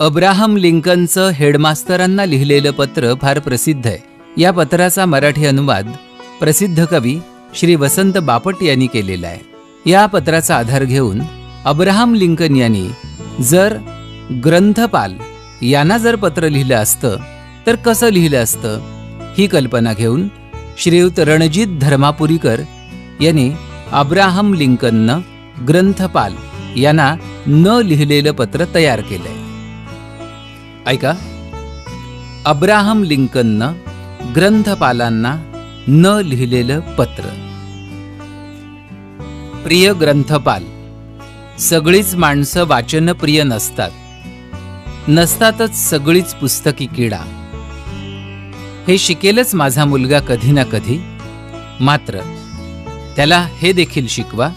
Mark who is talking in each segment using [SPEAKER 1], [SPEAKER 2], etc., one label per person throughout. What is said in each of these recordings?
[SPEAKER 1] Abraham लिंकनचं हेडमास्तरांना लिहिलेलं पत्र फार प्रसिद्ध आहे. या पत्राचा मराठी अनुवाद प्रसिद्ध कवी श्री वसंत बापट यांनी केलेला आहे. या पत्राचा आधार घेऊन अब्राहम लिंकन यांनी जर ग्रंथपाल यांना जर पत्र लिहिलं असतं तर कसं लिहिलं असतं ही कल्पना घेऊन श्रीयुत रणजित धर्मापुरीकर यांनी अब्राहम लिंकननं ग्रंथपाल यांना न लिहिलेलं पत्र तयार केलंय. ऐका. अब्राहम लिंकननं ग्रंथपालांना न लिहिलेलं पत्र. प्रिय ग्रंथपाल, सगळीच माणसं वाचनप्रिय नसतातच सगळीच पुस्तकी किडा. हे शिकेलच माझा मुलगा कधी ना कधी. मात्र त्याला हे देखील शिकवा,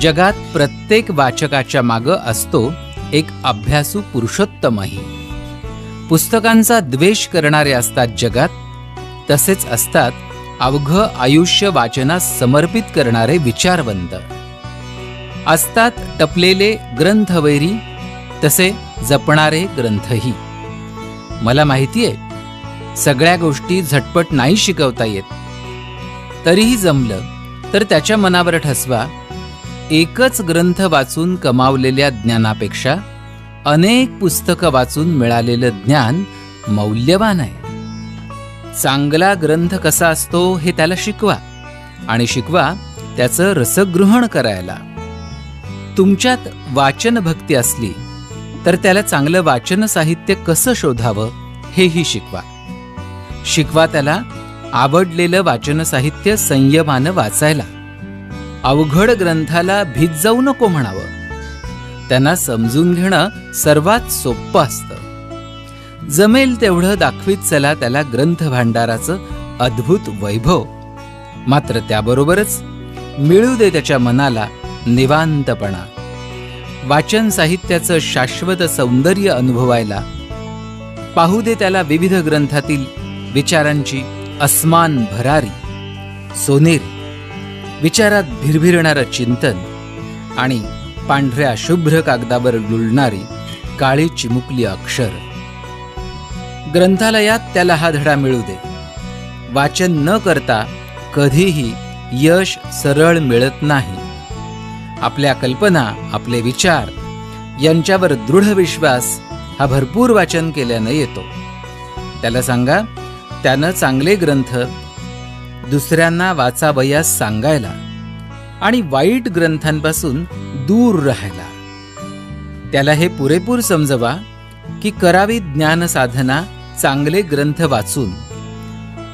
[SPEAKER 1] जगात प्रत्येक वाचकाच्या मागं असतो एक अभ्यासू पुरुषोत्तमही. पुस्तकांचा द्वेष करणारे असतात जगात, तसेच असतात अवघं आयुष्य वाचनास समर्पित करणारे विचारवंत. असतात टपलेले ग्रंथवैरी, तसे जपणारे ग्रंथही. मला माहिती आहे सगळ्या गोष्टी झटपट नाही शिकवता येत. तरीही जमलं तर त्याच्या मनावर ठसवा, एकच ग्रंथ वाचून कमावलेल्या ज्ञानापेक्षा अनेक पुस्तकं वाचून मिळालेलं ज्ञान मौल्यवान आहे. चांगला ग्रंथ कसा असतो हे त्याला शिकवा, आणि शिकवा त्याचं रसग्रहण करायला. तुमच्यात वाचन भक्ती असली तर त्याला चांगलं वाचन साहित्य कसं शोधावं हेही शिकवा. शिकवा त्याला आवडलेलं वाचन साहित्य संयमानं वाचायला. अवघड ग्रंथाला भीत जाऊ नको म्हणावं. त्यांना समजून घेणं सर्वात सोपं असतं. जमेल तेवढं दाखवीत चला त्याला ग्रंथ भांडाराचं अद्भुत वैभव. मात्र त्याबरोबरच मिळू दे त्याच्या मनाला निवांतपणा. वाचन साहित्याचं शाश्वत सौंदर्य अनुभवायला पाहू दे त्याला विविध ग्रंथातील विचारांची अस्मान भरारी, सोनेरी, विचारात भिरभिरणारं चिंतन आणि पांढऱ्या शुभ्र कागदावर लुळणारी काळी चिमुकली अक्षर. ग्रंथालयात त्याला हा धडा मिळू दे. वाचन न करता कधीही यश सरळ मिळत नाही. आपल्या कल्पना, आपले विचार यांच्यावर दृढ विश्वास हा भरपूर वाचन केल्यानं येतो. त्याला सांगा त्यानं चांगले ग्रंथ दुसऱ्यांना वाचावयास सांगायला आणि वाईट ग्रंथांपासून दूर राहायला. त्याला हे पुरेपूर समजवा की करावी ज्ञान साधना चांगले ग्रंथ वाचून,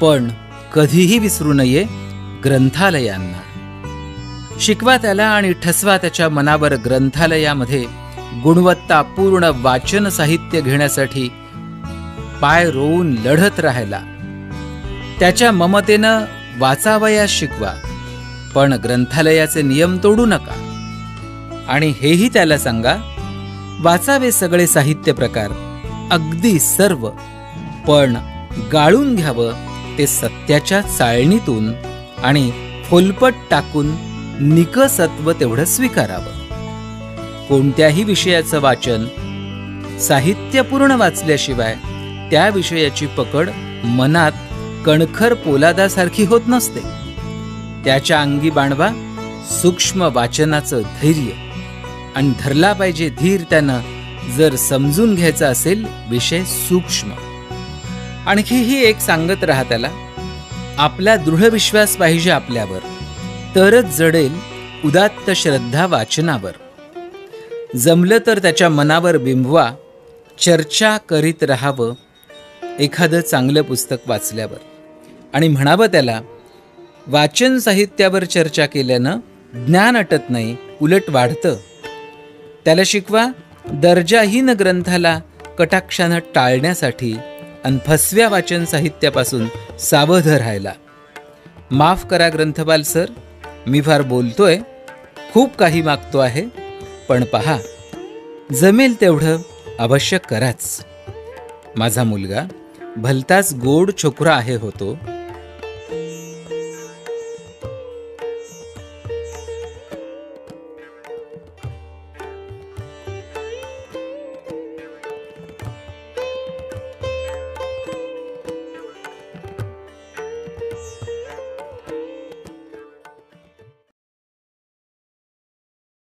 [SPEAKER 1] पण कधीही विसरू नये ग्रंथालयांना. शिकवा त्याला आणि ठसवा त्याच्या मनावर ग्रंथालयामध्ये गुणवत्तापूर्ण वाचन साहित्य घेण्यासाठी पाय रोवून लढत राहायला. त्याच्या ममतेनं वाचावयास शिकवा, पण ग्रंथालयाचे नियम तोडू नका. आणि हेही त्याला सांगा, वाचावे सगळे साहित्य प्रकार, अगदी सर्व, पण गाळून घ्यावं ते सत्याच्या चाळणीतून आणि फोलपट टाकून निकसत्व तेवढं स्वीकारावं. कोणत्याही विषयाचं वाचन साहित्यपूर्ण वाचल्याशिवाय त्या विषयाची पकड मनात कणखर पोलादासारखी होत नसते. त्याच्या अंगी बाणवा सूक्ष्म वाचनाचं धैर्य, आणि धरला पाहिजे धीर त्यानं जर समजून घ्यायचा असेल विषय सूक्ष्म. आणखीही एक सांगत राहा त्याला, आपला दृढ विश्वास पाहिजे आपल्यावर, तरच जडेल उदात्त श्रद्धा वाचनावर. जमलं तर त्याच्या मनावर बिंबवा, चर्चा करीत राहावं एखादं चांगलं पुस्तक वाचल्यावर, आणि म्हणावं त्याला, वाचन साहित्यावर चर्चा केल्यानं ज्ञान अटत नाही, उलट वाढतं. त्याला शिकवा दर्जाहीन ग्रंथाला कटाक्षानं टाळण्यासाठी आणि फसव्या वाचन साहित्यापासून सावध राहायला. माफ करा ग्रंथपाल सर, मी फार बोलतोय, खूप काही मागतो आहे, पण पहा जमेल तेवढं अवश्य कराच. माझा मुलगा भलताच गोड छोकरा आहे होतो.